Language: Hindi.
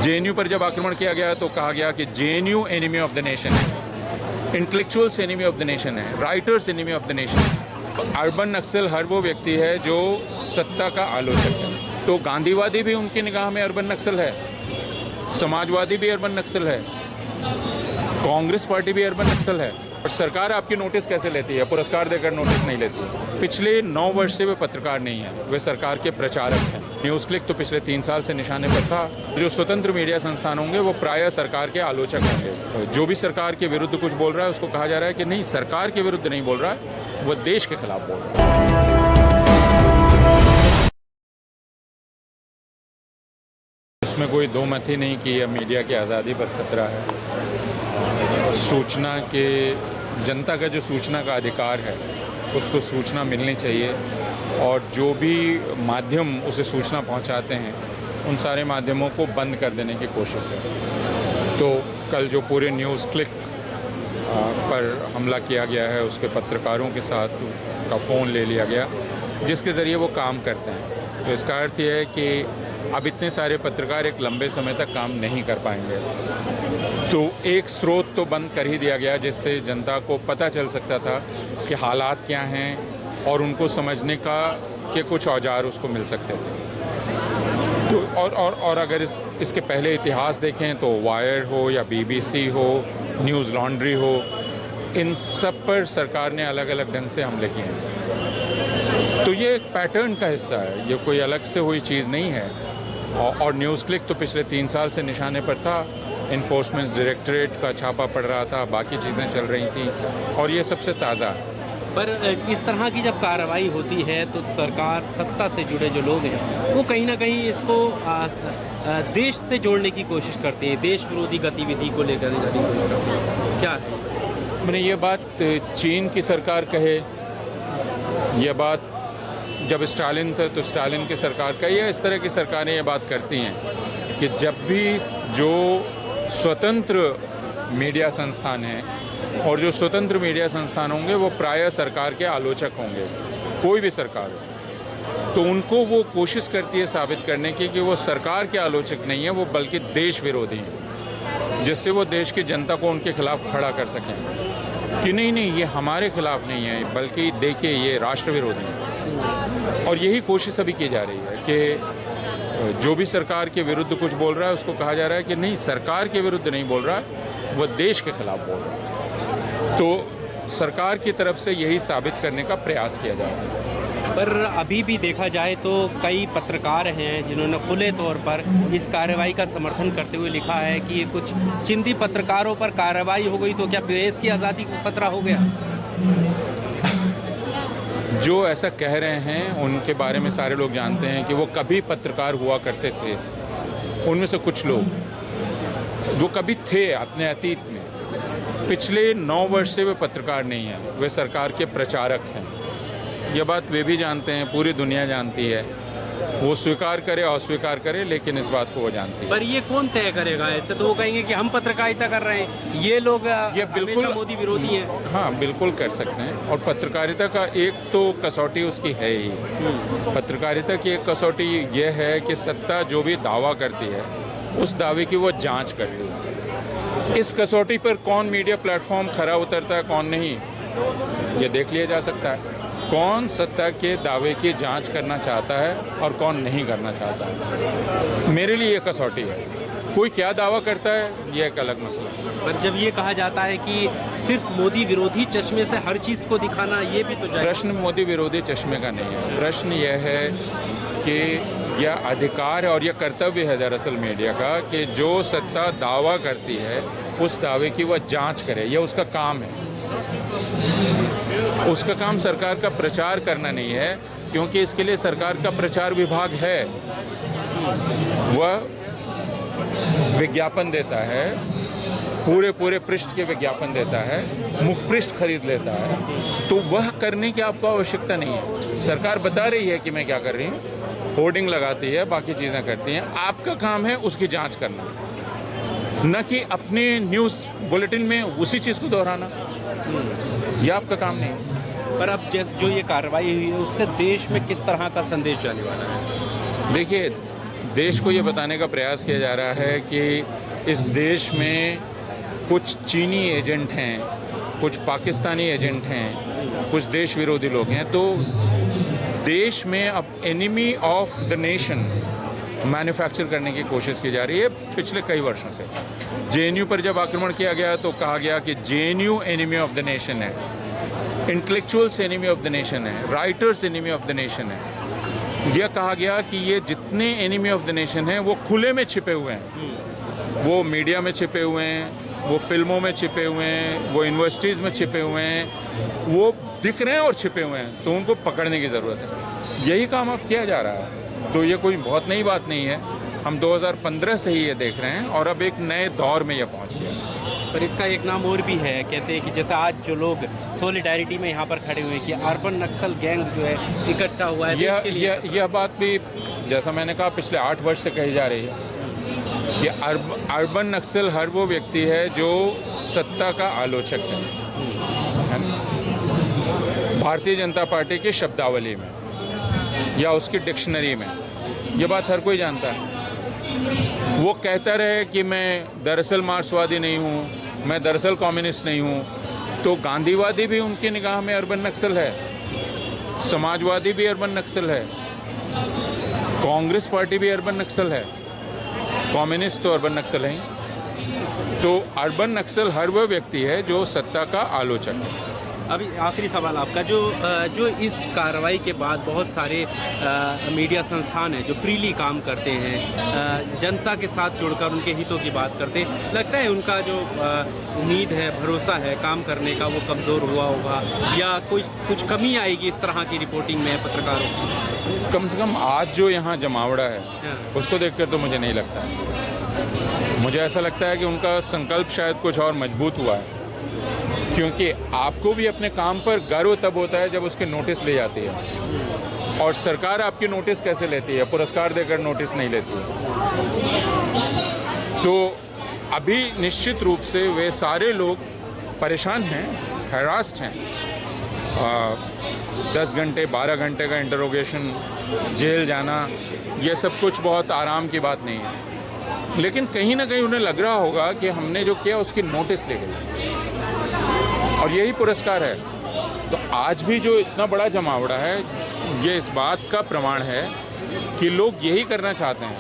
जेएनयू पर जब आक्रमण किया गया तो कहा गया कि JNU enemy of the nation है, intellectuals enemy of the nation है, writers enemy of the nation. Urban Naxal हर वो व्यक्ति है जो सत्ता का आलोचक है। तो गांधीवादी भी उनकी निगाह में अर्बन नक्सल है, समाजवादी भी अर्बन नक्सल है, कांग्रेस पार्टी भी अर्बन नक्सल है। और सरकार आपकी नोटिस कैसे लेती है? पुरस्कार देकर नोटिस नहीं लेती। पिछले 9 वर्ष से वे पत्रकार नहीं हैं, वे सरकार के प्रचारक हैं। न्यूज़ क्लिक तो पिछले 3 साल से निशाने पर था। जो स्वतंत्र मीडिया संस्थान होंगे वो प्रायः सरकार के आलोचक होंगे। जो भी सरकार के विरुद्ध कुछ बोल रहा है उसको कहा जा रहा है कि नहीं, सरकार के विरुद्ध नहीं बोल रहा है, वो देश के खिलाफ बोल रहा है। इसमें कोई दो मत ही नहीं कि मीडिया की आज़ादी पर खतरा है। सूचना के, जनता का जो सूचना का अधिकार है उसको सूचना मिलनी चाहिए, और जो भी माध्यम उसे सूचना पहुंचाते हैं उन सारे माध्यमों को बंद कर देने की कोशिश है। तो कल जो पूरे न्यूज़ क्लिक पर हमला किया गया है, उसके पत्रकारों के साथ का फ़ोन ले लिया गया जिसके ज़रिए वो काम करते हैं। तो इसका अर्थ यह है कि अब इतने सारे पत्रकार एक लंबे समय तक काम नहीं कर पाएंगे। तो एक स्रोत तो बंद कर ही दिया गया जिससे जनता को पता चल सकता था कि हालात क्या हैं और उनको समझने का के कुछ औजार उसको मिल सकते थे। तो और अगर इसके पहले इतिहास देखें तो वायर हो या बीबीसी हो, न्यूज़ लॉन्ड्री हो, इन सब पर सरकार ने अलग अलग ढंग से हमले किए हैं। तो ये एक पैटर्न का हिस्सा है, ये कोई अलग से हुई चीज़ नहीं है। और न्यूज़ क्लिक तो पिछले 3 साल से निशाने पर था। इन्फोर्समेंट डायरेक्टरेट का छापा पड़ रहा था, बाकी चीज़ें चल रही थी, और ये सबसे ताज़ा है। पर इस तरह की जब कार्रवाई होती है तो सरकार, सत्ता से जुड़े जो लोग हैं वो कहीं ना कहीं इसको देश से जोड़ने की कोशिश करते हैं, देश विरोधी गतिविधि को लेकर जाने की कोशिश करते हैं। क्या है मैंने ये बात चीन की सरकार कहे, यह बात जब स्टालिन था तो स्टालिन की सरकार कही, या इस तरह की सरकारें ये बात करती हैं कि जब भी जो स्वतंत्र मीडिया संस्थान हैं और जो स्वतंत्र मीडिया संस्थान होंगे वो प्रायः सरकार के आलोचक होंगे, कोई भी सरकार हो, तो उनको वो कोशिश करती है साबित करने की कि वो सरकार के आलोचक नहीं है, वो बल्कि देश विरोधी हैं, जिससे वो देश की जनता को उनके खिलाफ खड़ा कर सकें कि नहीं ये हमारे खिलाफ नहीं है, बल्कि देखिए ये राष्ट्र विरोधी है। और यही कोशिश अभी की जा रही है कि जो भी सरकार के विरुद्ध कुछ बोल रहा है उसको कहा जा रहा है कि नहीं, सरकार के विरुद्ध नहीं बोल रहा है, वो देश के खिलाफ बोल रहा है। तो सरकार की तरफ से यही साबित करने का प्रयास किया जा रहा है। पर अभी भी देखा जाए तो कई पत्रकार हैं जिन्होंने खुले तौर पर इस कार्रवाई का समर्थन करते हुए लिखा है कि कुछ चिंदी पत्रकारों पर कार्रवाई हो गई तो क्या प्रेस की आज़ादी को खतरा हो गया? जो ऐसा कह रहे हैं उनके बारे में सारे लोग जानते हैं कि वो कभी पत्रकार हुआ करते थे। उनमें से कुछ लोग वो कभी थे अपने अतीत में, पिछले 9 वर्ष से वे पत्रकार नहीं हैं, वे सरकार के प्रचारक हैं। यह बात वे भी जानते हैं, पूरी दुनिया जानती है, वो स्वीकार करे अस्वीकार करे, लेकिन इस बात को वो जानती है। पर ये कौन तय करेगा? ऐसे तो वो कहेंगे कि हम पत्रकारिता कर रहे हैं, ये लोग ये बिल्कुल मोदी विरोधी हैं। हाँ, बिल्कुल कर सकते हैं। और पत्रकारिता का एक तो कसौटी उसकी है ही, पत्रकारिता की एक कसौटी ये है कि सत्ता जो भी दावा करती है उस दावे की वो जांच करती है। इस कसौटी पर कौन मीडिया प्लेटफॉर्म खरा उतरता है, कौन नहीं, ये देख लिया जा सकता है। कौन सत्ता के दावे की जांच करना चाहता है और कौन नहीं करना चाहता है, मेरे लिए ये कसौटी है। कोई क्या दावा करता है ये एक अलग मसला है। पर जब ये कहा जाता है कि सिर्फ मोदी विरोधी चश्मे से हर चीज़ को दिखाना, ये भी तो प्रश्न मोदी विरोधी चश्मे का नहीं है। प्रश्न यह है कि यह अधिकार और यह कर्तव्य है दरअसल मीडिया का कि जो सत्ता दावा करती है उस दावे की वह जांच करे, यह उसका काम है। उसका काम सरकार का प्रचार करना नहीं है, क्योंकि इसके लिए सरकार का प्रचार विभाग है। वह विज्ञापन देता है, पूरे पृष्ठ के विज्ञापन देता है, मुख पृष्ठ खरीद लेता है, तो वह करने की आपको आवश्यकता नहीं है। सरकार बता रही है कि मैं क्या कर रही हूँ, होर्डिंग लगाती है, बाकी चीज़ें करती हैं, आपका काम है उसकी जांच करना, न कि अपने न्यूज़ बुलेटिन में उसी चीज़ को दोहराना। यह आपका काम नहीं। पर अब जो ये कार्रवाई हुई है उससे देश में किस तरह का संदेश जाने वाला है? देखिए, देश को ये बताने का प्रयास किया जा रहा है कि इस देश में कुछ चीनी एजेंट हैं, कुछ पाकिस्तानी एजेंट हैं, कुछ देश विरोधी लोग हैं। तो देश में अब enemy of the nation manufacture करने की कोशिश की जा रही है पिछले कई वर्षों से। जेएनयू पर जब आक्रमण किया गया तो कहा गया कि JNU enemy of the nation है, intellectuals enemy of the nation है, writers enemy of the nation है। यह कहा गया कि ये जितने एनिमी ऑफ द नेशन हैं वो खुले में छिपे हुए हैं, वो मीडिया में छिपे हुए हैं, वो फिल्मों में छिपे हुए हैं, वो यूनिवर्सिटीज़ में छिपे हुए हैं, वो दिख रहे हैं और छिपे हुए हैं, तो उनको पकड़ने की ज़रूरत है। यही काम अब किया जा रहा है। तो ये कोई बहुत नई बात नहीं है, हम 2015 से ही ये देख रहे हैं और अब एक नए दौर में ये पहुंच गया। पर इसका एक नाम और भी है, कहते हैं कि जैसे आज जो लोग सोलिडारिटी में यहाँ पर खड़े हुए हैं कि अर्बन नक्सल गैंग जो है इकट्ठा हुआ है यह बात भी जैसा मैंने कहा पिछले 8 वर्ष से कही जा रही है कि अर्बन नक्सल हर वो व्यक्ति है जो सत्ता का आलोचक है ना? भारतीय जनता पार्टी की शब्दावली में या उसकी डिक्शनरी में ये बात हर कोई जानता है। वो कहता रहे कि मैं दरअसल मार्क्सवादी नहीं हूँ, मैं दरअसल कम्युनिस्ट नहीं हूँ, तो गांधीवादी भी उनकी निगाह में अर्बन नक्सल है, समाजवादी भी अर्बन नक्सल है, कांग्रेस पार्टी भी अर्बन नक्सल है, कम्युनिस्ट तो अर्बन नक्सल हैं। तो अर्बन नक्सल हर वह व्यक्ति है जो सत्ता का आलोचक है। अभी आखिरी सवाल आपका, जो इस कार्रवाई के बाद बहुत सारे मीडिया संस्थान हैं जो फ्रीली काम करते हैं, जनता के साथ जुड़कर उनके हितों की बात करते हैं, लगता है उनका जो उम्मीद है, भरोसा है काम करने का वो कमज़ोर हुआ होगा या कुछ कमी आएगी इस तरह की रिपोर्टिंग में पत्रकारों की? कम से कम आज जो यहाँ जमावड़ा है उसको देखकर तो मुझे नहीं लगता है। मुझे ऐसा लगता है कि उनका संकल्प शायद कुछ और मजबूत हुआ है, क्योंकि आपको भी अपने काम पर गर्व तब होता है जब उसके नोटिस ले जाती है, और सरकार आपकी नोटिस कैसे लेती है? पुरस्कार देकर नोटिस नहीं लेती है। तो अभी निश्चित रूप से वे सारे लोग परेशान हैं, हैरास्ड हैं। 10 घंटे 12 घंटे का इंटरोगेशन, जेल जाना, ये सब कुछ बहुत आराम की बात नहीं है, लेकिन कहीं ना कहीं उन्हें लग रहा होगा कि हमने जो किया उसकी नोटिस ले गई और यही पुरस्कार है। तो आज भी जो इतना बड़ा जमावड़ा है ये इस बात का प्रमाण है कि लोग यही करना चाहते हैं।